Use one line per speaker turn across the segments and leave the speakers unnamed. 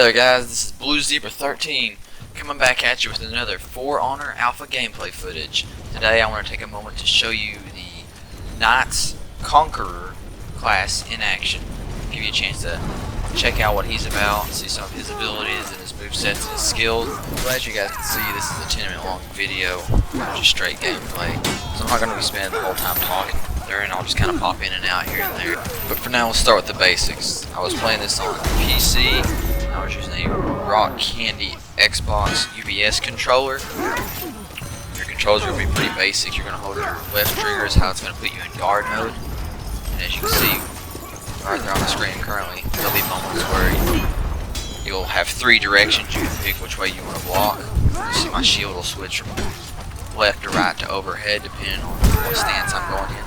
there guys, this is Blue Zebra 13 coming back at you with another For Honor Alpha gameplay footage. Today I want to take a moment to show you the Knight's Conqueror class in action. Give you a chance to check out what he's about, see some of his abilities and his movesets and his skills. But as you guys can see, this is a 10-minute long video, just straight gameplay. So I'm not going to be spending the whole time talking there, and I'll just kind of pop in and out here and there. But for now, we'll start with the basics. I was playing this on PC. I was using a Rock Candy Xbox UBS controller. Your controls are going to be pretty basic. You're going to hold your left trigger is how it's going to put you in guard mode. And as you can see right there on the screen currently, there'll be moments where you'll have three directions. You can pick which way you want to block. You see my shield will switch from left to right to overhead depending on what stance I'm going in.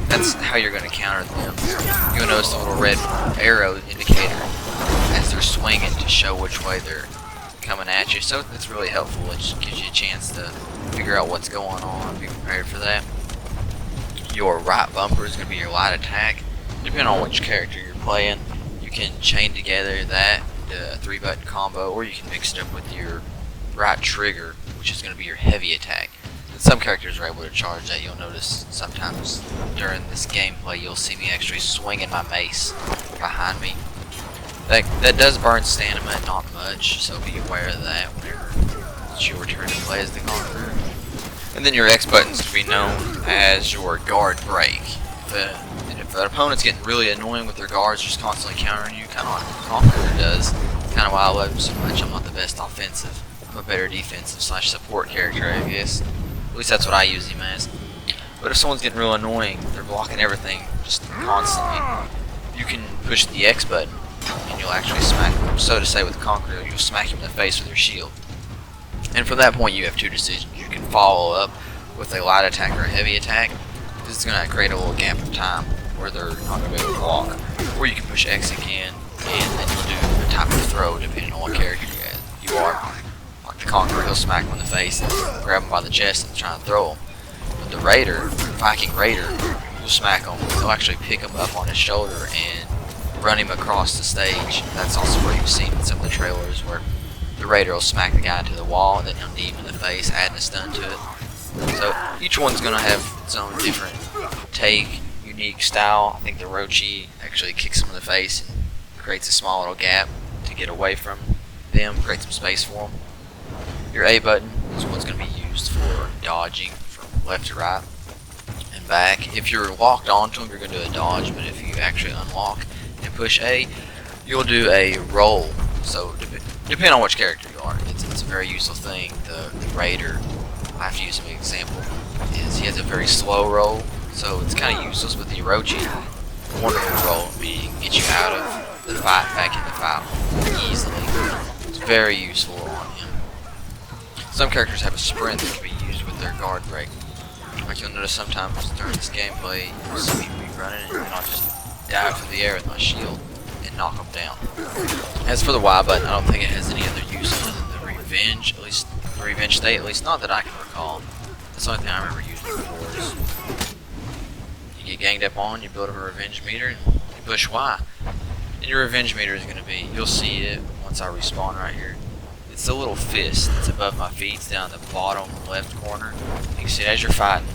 That's how you're going to counter them. You'll notice the little red arrow indicator as they're swinging to show which way they're coming at you. So it's really helpful. It just gives you a chance to figure out what's going on, be prepared for that. Your right bumper is going to be your light attack. Depending on which character you're playing, you can chain together that into a 3-button combo, or you can mix it up with your right trigger, which is going to be your heavy attack. Some characters are able to charge that. You'll notice sometimes during this gameplay you'll see me actually swinging my mace behind me. That does burn stamina, not much, so be aware of that whenever it's your turn to play as the Conqueror. And then your X button is to be known as your guard break. If an opponent's getting really annoying with their guards, just constantly countering you, kind of like Conqueror does, kind of why I love him so much. I'm not the best offensive. I'm a better defensive / support character, I guess. At least that's what I use him as. But if someone's getting real annoying, they're blocking everything just constantly, you can push the X button and you'll actually smack them. So to say with Conqueror, you'll smack him in the face with your shield. And from that point you have two decisions. You can follow up with a light attack or a heavy attack. This is going to create a little gap of time where they're not going to be able to block. Or you can push X again and then you'll do the type of throw depending on what character you are. The Conqueror, he'll smack him in the face and grab him by the chest and try and throw him. But the Raider, Viking Raider, you'll smack him. He'll actually pick him up on his shoulder and run him across the stage. That's also where you've seen in some of the trailers where the Raider will smack the guy into the wall and then he'll knee him in the face, adding a stun to it. So each one's going to have its own different take, unique style. I think the Rochi actually kicks him in the face and creates a small little gap to get away from them, create some space for them. Your A button is what's going to be used for dodging from left to right and back. If you're locked onto them, you're going to do a dodge, but if you actually unlock and push A, you'll do a roll. So depending on which character you are, it's a very useful thing. The Raider, I have to use an example, is he has a very slow roll, so it's kind of useless with the Orochi. A wonderful roll would be get you out of the fight, back in the fight easily. It's very useful on him. Some characters have a sprint that can be used with their guard break. Like you'll notice sometimes during this gameplay, you'll see me running and I'll just dive through the air with my shield and knock them down. As for the Y button, I don't think it has any other use other than the revenge, at least the revenge state, at least not that I can recall. That's the only thing I remember using it for is you get ganged up on, you build up a revenge meter, and you push Y. And your revenge meter is going to be, you'll see it once I respawn right here. It's a little fist that's above my feet. It's down the bottom left corner. You can see it as you're fighting.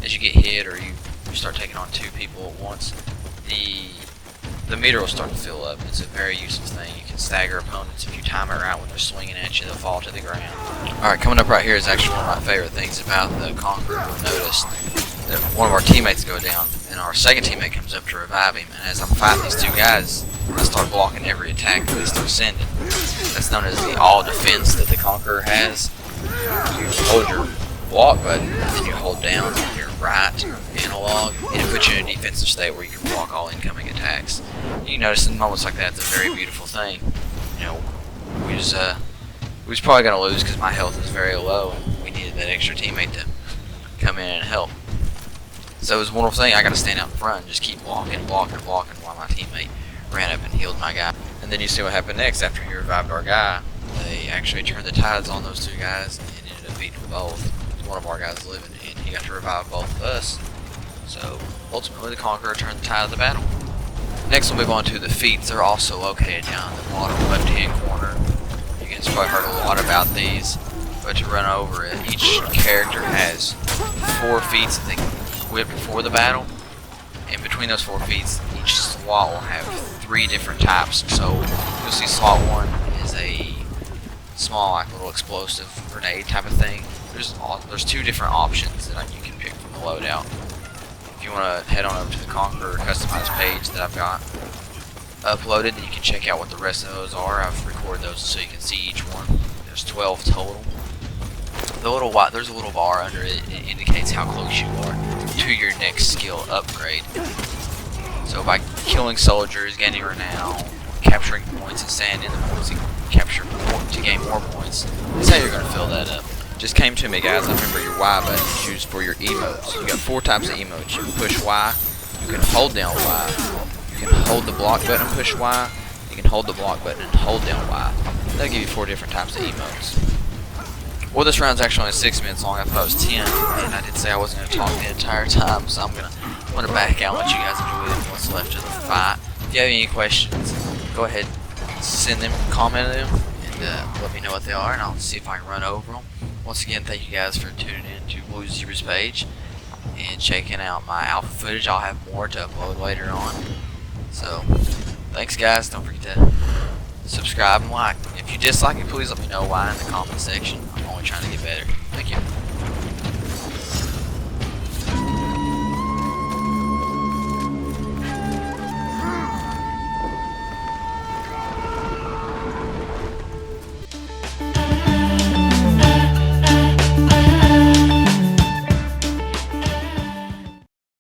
As you get hit or you start taking on two people at once, the meter will start to fill up. It's a very useful thing. You can stagger opponents. If you time it right when they're swinging at you, they'll fall to the ground. Alright, coming up right here is actually one of my favorite things about the Conqueror. You'll notice that one of our teammates go down, and our second teammate comes up to revive him. And as I'm fighting these two guys, I start blocking every attack that they start sending. That's known as the all defense that the Conqueror has. You hold your block button, and you hold down your right analog, and it puts you in a defensive state where you can block all incoming attacks. You notice in moments like that, it's a very beautiful thing. You know, we was probably going to lose because my health was very low, and we needed that extra teammate to come in and help. So it was a wonderful thing. I got to stand out in front and just keep blocking while my teammate ran up and healed my guy. And then you see what happened next after he revived our guy. They actually turned the tides on those two guys and ended up beating them both. One of our guys living and he got to revive both of us. So ultimately the Conqueror turned the tide of the battle. Next we'll move on to the feats. They're also located down in the bottom left hand corner. You guys probably heard a lot about these, but to run over it, each character has 4 feats that they can equip before the battle. And between those 4 feats, each slot will have 3 different types. So you'll see slot 1 is a small, like little explosive grenade type of thing. There's 2 different options that you can pick from the loadout. If you want to head on over to the Conqueror customized page that I've got uploaded, and you can check out what the rest of those are. I've recorded those so you can see each one. There's 12 total. There's a little bar under it. It indicates how close you are to your next skill upgrade. So by killing soldiers, gaining renown, capturing points, and staying in the points to gain more points, that's how you're going to fill that up. Just came to me, guys. I remember your Y button is used for your emotes. You got 4 types of emotes. You can push Y, you can hold down Y, you can hold the block button and push Y, you can hold the block button and hold down Y. That'll give you 4 different types of emotes. Well, this round's actually only 6 minutes long. I thought it was 10, and I did say I wasn't going to talk the entire time, so I'm gonna back out and let you guys enjoy what's left of the fight. If you have any questions, go ahead, send them, comment them, and let me know what they are, and I'll see if I can run over them. Once again, thank you guys for tuning in to Blue Zebra's page and checking out my alpha footage. I'll have more to upload later on. So, thanks guys. Don't forget to subscribe and like. If you dislike it, please let me know why in the comment section. I'm only trying to get better. Thank you.